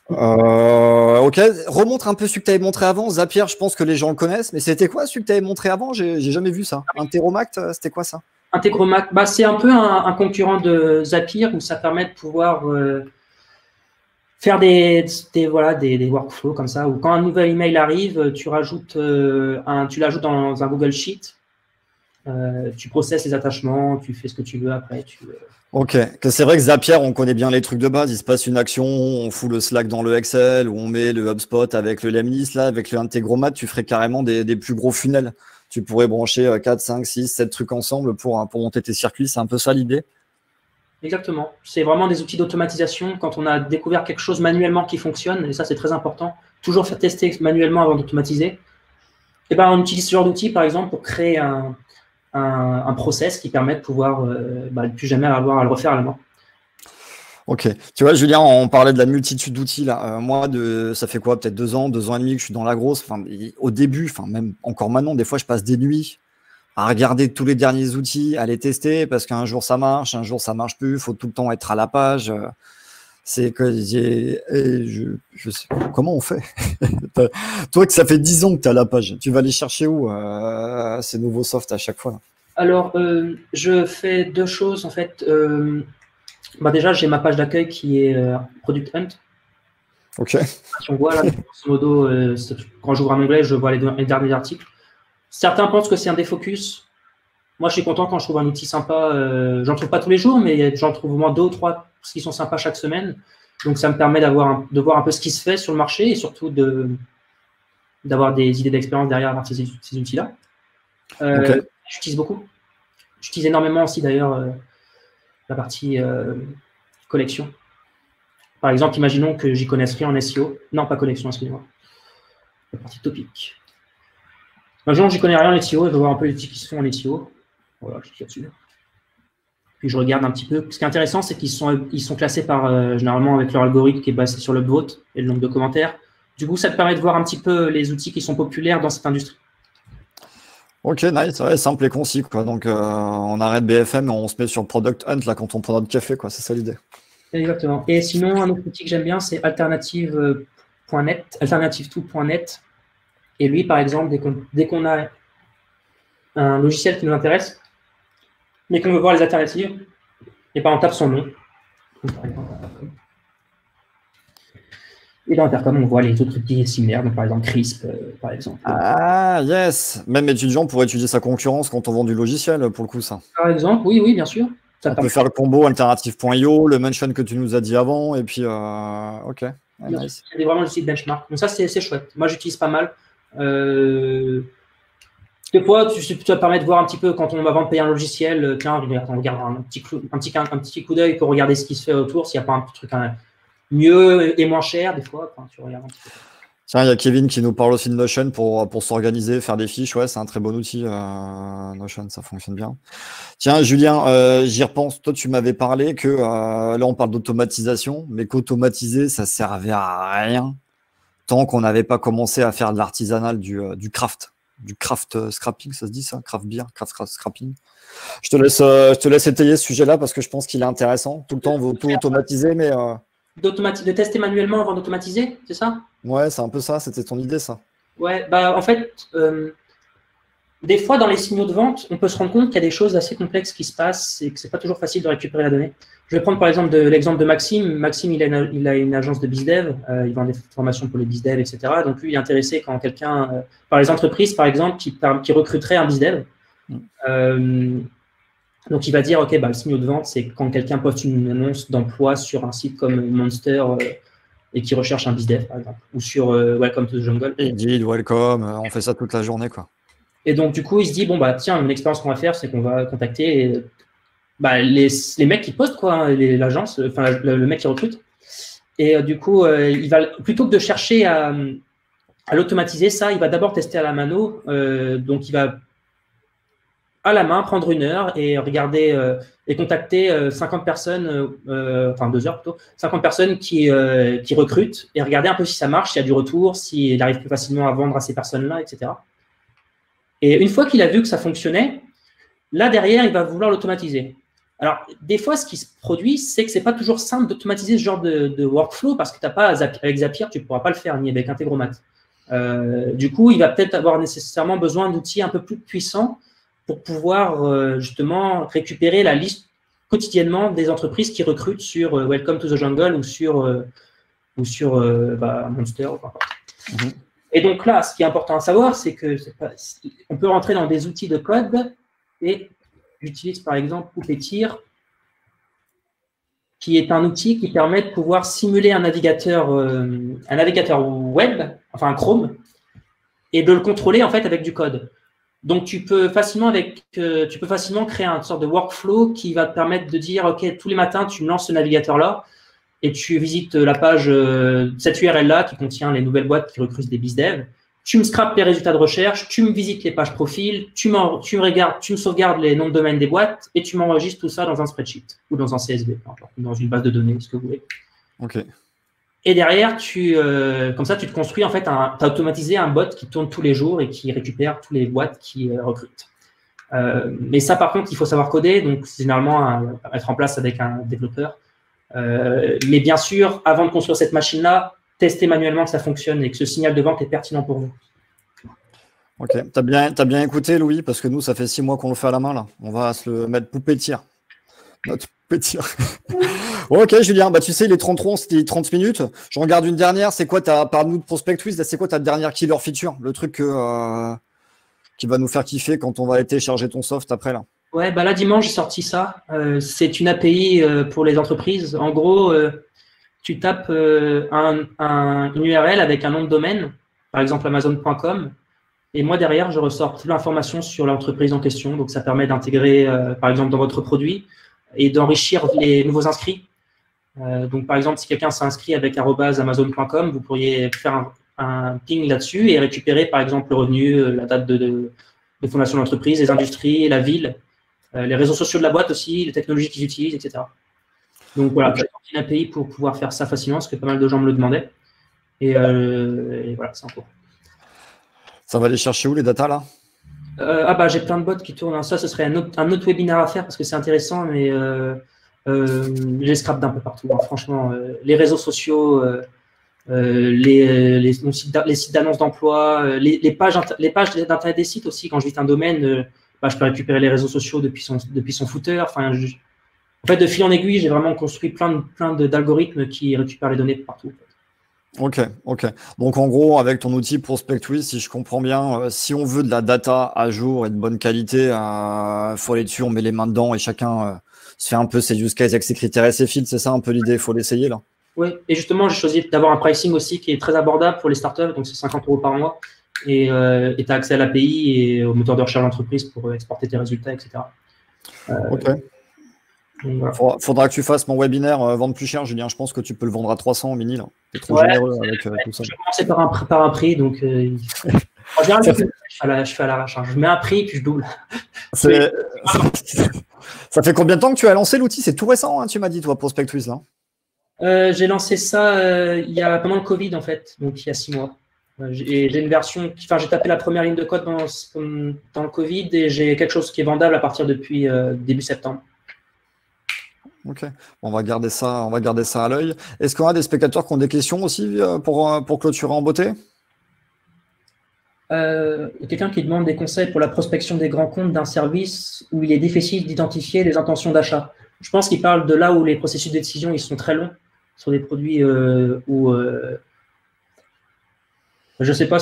Ok, remontre un peu celui que tu avais montré avant. Zapier, je pense que les gens le connaissent, mais c'était quoi celui que tu avais montré avant? J'ai jamais vu ça. Integromat, c'était quoi ça? Integromat, c'est un peu un concurrent de Zapier où ça permet de pouvoir faire des workflows comme ça, où quand un nouvel email arrive, tu l'ajoutes dans un Google Sheet, tu processes les attachements, tu fais ce que tu veux après. Ok, c'est vrai que Zapier, on connaît bien les trucs de base. Il se passe une action, on fout le Slack dans le Excel, ou on met le HubSpot avec le Lemlist. Là, avec le Integromat, tu ferais carrément des plus gros funnels. Tu pourrais brancher 4, 5, 6, 7 trucs ensemble pour monter tes circuits. C'est un peu ça l'idée? Exactement. C'est vraiment des outils d'automatisation. Quand on a découvert quelque chose manuellement qui fonctionne, et ça c'est très important, toujours faire tester manuellement avant d'automatiser. Et ben, on utilise ce genre d'outils, par exemple, pour créer un process qui permet de pouvoir plus jamais avoir à le refaire à la main. Ok. Tu vois, Julien, on parlait de la multitude d'outils là. Moi, ça fait quoi, peut-être 2 ans et demi que je suis dans la grosse. Enfin, au début, enfin même encore maintenant, des fois, je passe des nuits à regarder tous les derniers outils, à les tester parce qu'un jour ça marche, un jour ça marche plus. Il faut tout le temps être à la page. C'est que je sais comment on fait. Toi, que ça fait 10 ans que tu es à la page, tu vas aller chercher où ces nouveaux softs à chaque fois là? Alors, je fais 2 choses en fait. Déjà, j'ai ma page d'accueil qui est Product Hunt. Ok. Si on voit là, grosso modo, quand j'ouvre un onglet, je vois les derniers articles. Certains pensent que c'est un défocus. Moi, je suis content quand je trouve un outil sympa. J'en trouve pas tous les jours, mais j'en trouve au moins 2 ou 3 qui sont sympas chaque semaine. Donc, ça me permet de voir un peu ce qui se fait sur le marché et surtout d'avoir des idées d'expérience derrière ces outils-là. Okay. J'utilise beaucoup. J'utilise énormément aussi d'ailleurs la partie collection. Par exemple, imaginons que j'y connaisse rien en SEO. Non, pas collection, excusez-moi. La partie topic. Imaginons que j'y connais rien en SEO et je veux voir un peu les outils qui se font en SEO. Voilà, je clique là-dessus. Puis je regarde un petit peu. Ce qui est intéressant, c'est qu'ils sont classés par généralement avec leur algorithme qui est basé sur le vote et le nombre de commentaires. Du coup, ça te permet de voir un petit peu les outils qui sont populaires dans cette industrie. Ok, nice, ouais, simple et concis, quoi. Donc, on arrête BFM et on se met sur Product Hunt là quand on prend notre café, quoi. C'est ça l'idée. Exactement. Et sinon, un autre outil que j'aime bien, c'est alternative.net, alternative2.net. Et lui, par exemple, dès qu'on a un logiciel qui nous intéresse, mais qu'on veut voir les alternatives, et on tape son nom. Et dans Intercom, on voit les autres outils similaires, donc par exemple Crisp, par exemple. Ah, yes. Même étudiant pourrait étudier sa concurrence quand on vend du logiciel, pour le coup, ça. Par exemple, oui, bien sûr. On peut faire le combo alternative.io, le mention que tu nous as dit avant, et puis, ok. Ouais, nice. C'est vraiment le site benchmark. Donc ça, c'est chouette. Moi, j'utilise pas mal. Des fois, ça permet de voir un petit peu quand on va payer un logiciel, tiens, on regarde un petit coup d'œil pour regarder ce qui se fait autour, s'il n'y a pas un petit truc mieux et moins cher des fois. Enfin, tu regardes un petit peu. Tiens, il y a Kevin qui nous parle aussi de Notion pour s'organiser, faire des fiches. Ouais, c'est un très bon outil. Notion, ça fonctionne bien. Tiens, Julien, j'y repense. Toi, tu m'avais parlé que là, on parle d'automatisation, mais qu'automatiser, ça servait à rien tant qu'on n'avait pas commencé à faire de l'artisanal, du craft. Du craft scrapping, ça se dit ça? Craft beer, craft scrapping. Je te laisse étayer ce sujet-là parce que je pense qu'il est intéressant. Tout le temps, on veut tout automatiser, mais. De tester manuellement avant d'automatiser, c'est ça? Ouais, c'est un peu ça. C'était ton idée, ça. Ouais, bah en fait, des fois dans les signaux de vente, on peut se rendre compte qu'il y a des choses assez complexes qui se passent et que c'est pas toujours facile de récupérer la donnée. Je vais prendre par exemple l'exemple de Maxime. Maxime, il a une agence de BizDev, il vend des formations pour les BizDev, etc. Donc lui, il est intéressé quand quelqu'un, par les entreprises par exemple, qui recruteraient un BizDev. Donc, il va dire, OK, bah, le signal de vente, c'est quand quelqu'un poste une annonce d'emploi sur un site comme Monster et qui recherche un BizDev, par exemple, ou sur Welcome to the Jungle. Indeed, welcome, on fait ça toute la journée, quoi. Et donc, du coup, il se dit, bon, bah, tiens, une expérience qu'on va faire, c'est qu'on va contacter les mecs qui postent, quoi, l'agence, enfin, le mec qui recrute. Et du coup, il va, plutôt que de chercher à l'automatiser, ça, il va d'abord tester à la mano. Donc, il va à la main, prendre 1 heure et regarder et contacter 50 personnes, enfin 2 heures plutôt, 50 personnes qui recrutent et regarder un peu si ça marche, s'il y a du retour, s'il arrive plus facilement à vendre à ces personnes-là, etc. Et une fois qu'il a vu que ça fonctionnait, là derrière, il va vouloir l'automatiser. Alors, des fois, ce qui se produit, c'est que ce n'est pas toujours simple d'automatiser ce genre de workflow parce que t'as pas, avec Zapier, tu ne pourras pas le faire, ni avec Integromat. Du coup, il va peut-être avoir nécessairement besoin d'outils un peu plus puissants pour pouvoir justement récupérer la liste quotidiennement des entreprises qui recrutent sur Welcome to the Jungle ou sur Monster. Et donc là, ce qui est important à savoir, c'est que on peut rentrer dans des outils de code et j'utilise par exemple Puppeteer, qui est un outil qui permet de pouvoir simuler un navigateur web, enfin un Chrome, et de le contrôler en fait avec du code. Donc, tu peux facilement créer une sorte de workflow qui va te permettre de dire, OK, tous les matins, tu me lances ce navigateur-là et tu visites la page, cette URL-là qui contient les nouvelles boîtes qui recrutent des BizDev. Tu me scrapes les résultats de recherche, tu me visites les pages profils, tu me sauvegardes les noms de domaine des boîtes et tu m'enregistres tout ça dans un spreadsheet ou dans un CSV, ou dans une base de données, ce que vous voulez. OK. Et derrière, comme ça, tu te construis, en fait, tu as automatisé un bot qui tourne tous les jours et qui récupère tous les boîtes qui recrutent. Mais ça, par contre, il faut savoir coder, donc c'est généralement à mettre en place avec un développeur. Mais bien sûr, avant de construire cette machine-là, testez manuellement que ça fonctionne et que ce signal de vente est pertinent pour vous. OK. T'as bien écouté, Louis, parce que nous, ça fait 6 mois qu'on le fait à la main, là. On va se le mettre Puppeteer. Notre Puppeteer. Ok, Julien, bah tu sais, il est 33, c'était 30 minutes. Je regarde une dernière. C'est quoi parle-nous de Prospect-Twist, c'est quoi ta dernière killer feature? Le truc qui va nous faire kiffer quand on va aller télécharger ton soft après, là. Ouais, bah là, dimanche, j'ai sorti ça. C'est une API pour les entreprises. En gros, tu tapes une URL avec un nom de domaine, par exemple Amazon.com. Et moi, derrière, je ressors toute l'information sur l'entreprise en question. Donc, ça permet d'intégrer, par exemple, dans votre produit et d'enrichir les nouveaux inscrits. Donc, par exemple, si quelqu'un s'inscrit avec @amazon.com, vous pourriez faire un ping là-dessus et récupérer, par exemple, le revenu, la date de fondation de l'entreprise, les industries, la ville, les réseaux sociaux de la boîte aussi, les technologies qu'ils utilisent, etc. Donc, voilà, j'ai une API pour pouvoir faire ça facilement parce que pas mal de gens me le demandaient. Et voilà, c'est en cours. Ça va aller chercher où les datas, là? J'ai plein de bots qui tournent. Ça, ce serait un autre webinaire à faire parce que c'est intéressant, mais je les scrape d'un peu partout. Hein. Franchement, les réseaux sociaux, les sites d'annonces d'emploi, les pages d'Internet des sites aussi. Quand je visite un domaine, je peux récupérer les réseaux sociaux depuis son footer. Enfin, en fait, de fil en aiguille, j'ai vraiment construit plein d'algorithmes qui récupèrent les données partout. Ok. Donc, en gros, avec ton outil Prospect-Twist, si je comprends bien, si on veut de la data à jour et de bonne qualité, faut aller dessus, on met les mains dedans et chacun se fait un peu ses use cases avec ses critères et ses fils. C'est ça un peu l'idée, il faut l'essayer, là. Oui, et justement, j'ai choisi d'avoir un pricing aussi qui est très abordable pour les startups, donc c'est 50 € par mois. Et tu as accès à l'API et au moteur de recherche d'entreprise pour exporter tes résultats, etc. Ok. Voilà. Faudra que tu fasses mon webinaire vendre plus cher, Julien. Je pense que tu peux le vendre à 300 au mini. Tu es trop généreux avec tout ça. Je vais commencer par un prix, donc en général, je fais à l'arrache. Je mets un prix puis je double. Ça fait combien de temps que tu as lancé l'outil? C'est tout récent, hein, tu m'as dit, toi, Prospectwiz, là. J'ai lancé ça pendant le Covid, en fait, donc il y a 6 mois. J'ai une version, j'ai tapé la première ligne de code dans le Covid et j'ai quelque chose qui est vendable à partir depuis début septembre. Ok, on va garder ça à l'œil. Est-ce qu'on a des spectateurs qui ont des questions aussi pour clôturer en beauté? Il y a quelqu'un qui demande des conseils pour la prospection des grands comptes d'un service où il est difficile d'identifier les intentions d'achat. Je pense qu'il parle de là où les processus de décision ils sont très longs sur des produits où je ne sais pas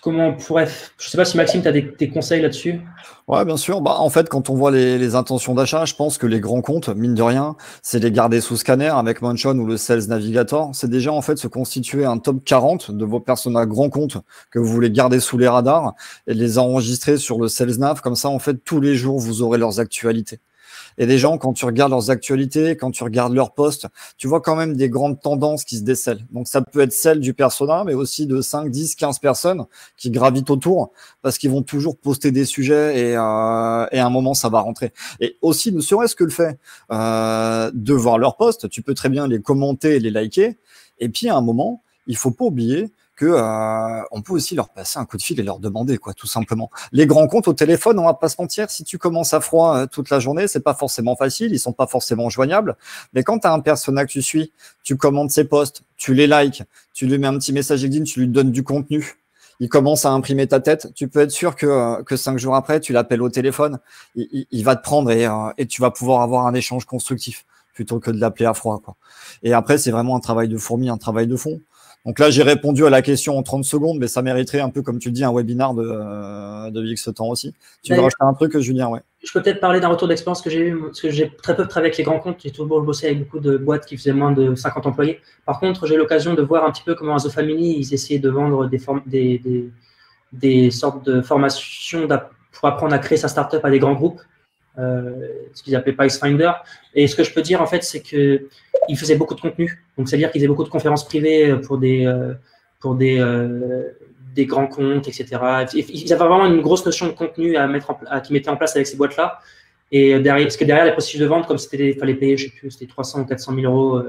comment on pourrait. Je ne sais pas si Maxime, tu as des conseils là-dessus. Ouais, bien sûr. En fait, quand on voit les intentions d'achat, je pense que les grands comptes, mine de rien, c'est les garder sous scanner avec Monchon ou le Sales Navigator. C'est déjà en fait se constituer un top 40 de vos personas grands comptes que vous voulez garder sous les radars et les enregistrer sur le Sales Nav. Comme ça, en fait, tous les jours, vous aurez leurs actualités. Et les gens, quand tu regardes leurs actualités, quand tu regardes leurs posts, tu vois quand même des grandes tendances qui se décèlent. Donc, ça peut être celle du persona, mais aussi de 5, 10, 15 personnes qui gravitent autour parce qu'ils vont toujours poster des sujets et à un moment, ça va rentrer. Et aussi, ne serait-ce que le fait de voir leurs posts, tu peux très bien les commenter et les liker. Et puis, à un moment, il faut pas oublier que on peut aussi leur passer un coup de fil et leur demander, quoi, tout simplement. Les grands comptes au téléphone, on va pas se mentir, si tu commences à froid toute la journée, c'est pas forcément facile, ils sont pas forcément joignables. Mais quand tu as un persona que tu suis, tu commentes ses posts, tu les likes, tu lui mets un petit message LinkedIn, tu lui donnes du contenu. Il commence à imprimer ta tête. Tu peux être sûr que 5 jours après, tu l'appelles au téléphone, il va te prendre et tu vas pouvoir avoir un échange constructif plutôt que de l'appeler à froid, quoi. Et après, c'est vraiment un travail de fourmi, un travail de fond. Donc là, j'ai répondu à la question en 30 secondes, mais ça mériterait un peu, comme tu le dis, un webinaire de X temps aussi. Tu veux rajouter un truc, Julien? Ouais. Je peux peut-être parler d'un retour d'expérience que j'ai eu, parce que j'ai très peu travaillé avec les grands comptes. J'ai toujours bossé avec beaucoup de boîtes qui faisaient moins de 50 employés. Par contre, j'ai eu l'occasion de voir un petit peu comment à The Family, ils essayaient de vendre des sortes de formations pour apprendre à créer sa startup à des grands groupes, ce qu'ils appelaient Pipefinder. Et ce que je peux dire, en fait, c'est qu'ils faisaient beaucoup de contenu. Donc, c'est-à-dire qu'ils faisaient beaucoup de conférences privées pour des grands comptes, etc. Ils avaient vraiment une grosse notion de contenu qu'ils mettaient en place avec ces boîtes-là. Et parce que derrière les processus de vente, comme il fallait payer, je sais plus, c'était 300 ou 400 000 euros.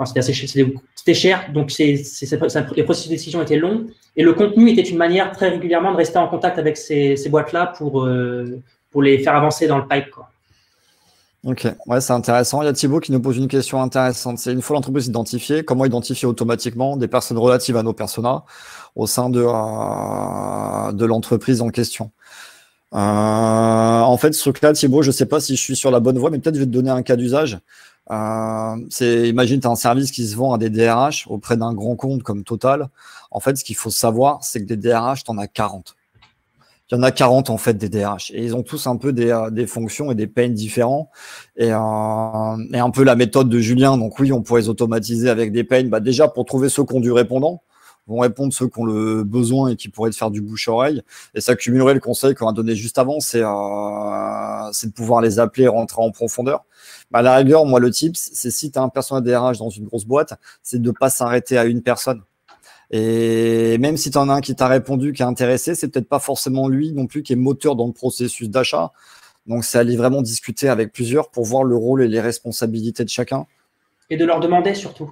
C'était assez cher, c'était cher. Donc, les processus de décision étaient longs. Et le contenu était une manière très régulièrement de rester en contact avec ces boîtes-là pour les faire avancer dans le pipe, quoi. Ok, ouais, c'est intéressant. Il y a Thibaut qui nous pose une question intéressante. C'est une fois l'entreprise identifiée, comment identifier automatiquement des personnes relatives à nos personas au sein de l'entreprise en question? En fait, ce truc-là, Thibaut, je ne sais pas si je suis sur la bonne voie, mais peut-être je vais te donner un cas d'usage. Imagine, tu as un service qui se vend à des DRH auprès d'un grand compte comme Total. En fait, ce qu'il faut savoir, c'est que des DRH, tu en as 40. Il y en a 40 en fait des DRH et ils ont tous un peu des fonctions et des pains différents et un peu la méthode de Julien. Donc oui, on pourrait les automatiser avec des pains. Déjà pour trouver ceux qui ont du répondant, vont répondre ceux qui ont le besoin et qui pourraient te faire du bouche-oreille. Et ça cumulerait le conseil qu'on a donné juste avant, c'est de pouvoir les appeler et rentrer en profondeur. À la rigueur, moi le tips, c'est si tu as un personnel DRH dans une grosse boîte, c'est de ne pas s'arrêter à une personne. Et même si tu en as un qui t'a répondu, qui est intéressé, c'est peut-être pas forcément lui non plus qui est moteur dans le processus d'achat. Donc, c'est aller vraiment discuter avec plusieurs pour voir le rôle et les responsabilités de chacun. Et de leur demander surtout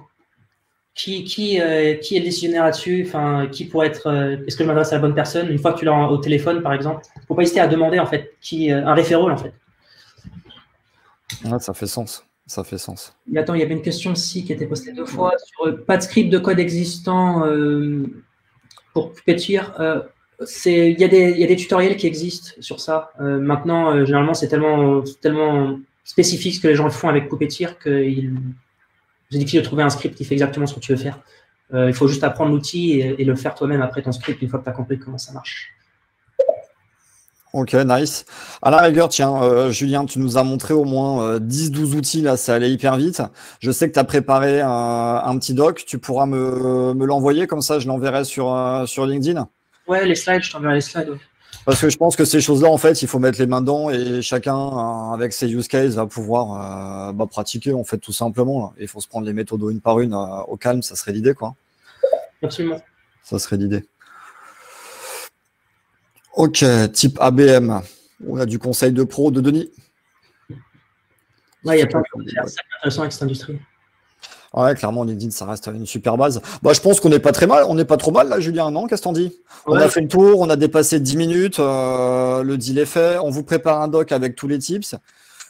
qui est le décisionnaire là-dessus, enfin, qui pourrait être. Est-ce que je m'adresse à la bonne personne? Une fois que tu l'as au téléphone, par exemple, il ne faut pas hésiter à demander en fait un référent en fait. Ouais, ça fait sens. Ça fait sens. Et attends, il y avait une question aussi qui a été postée 2 fois sur pas de script de code existant pour Puppeteer. Il y a des tutoriels qui existent sur ça. Maintenant, généralement, c'est tellement spécifique ce que les gens font avec Puppeteer que c'est difficile de trouver un script qui fait exactement ce que tu veux faire. Il faut juste apprendre l'outil et le faire toi-même après ton script une fois que tu as compris comment ça marche. Ok, nice. À la rigueur, tiens, Julien, tu nous as montré au moins 10-12 outils, là, ça allait hyper vite. Je sais que tu as préparé un petit doc, tu pourras me l'envoyer, comme ça je l'enverrai sur LinkedIn. Ouais, les slides, je t'enverrai les slides. Ouais. Parce que je pense que ces choses-là, en fait, il faut mettre les mains dedans et chacun, avec ses use cases, va pouvoir pratiquer, en fait, tout simplement. Là. Il faut se prendre les méthodes une par une au calme, ça serait l'idée, quoi. Absolument. Ça serait l'idée. Ok, type ABM. On a du conseil de pro de Denis. Ouais, il y a plein de choses à faire, c'est intéressant avec cette industrie. Ouais, clairement, LinkedIn, ça reste une super base. Bah, je pense qu'on n'est pas très mal, on n'est pas trop mal là, Julien, non? Qu'est-ce que t'en dis? On a fait le tour, on a dépassé 10 minutes, le deal est fait, on vous prépare un doc avec tous les tips.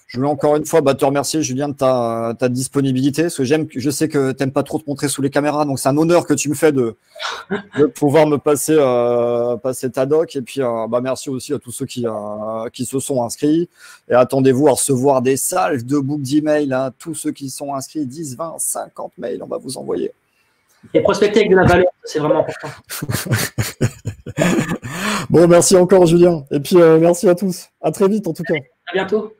Je voulais encore une fois te remercier, Julien, de ta disponibilité, parce que je sais que tu n'aimes pas trop te montrer sous les caméras, donc c'est un honneur que tu me fais de pouvoir me passer ta doc. Et puis, merci aussi à tous ceux qui se sont inscrits. Et attendez-vous à recevoir des salves de boucles d'emails. Hein. Tous ceux qui sont inscrits, 10, 20, 50 mails, on va vous envoyer. Et prospecter avec de la valeur, c'est vraiment important. Bon, merci encore, Julien. Et puis, merci à tous. À très vite, en tout cas. À bientôt.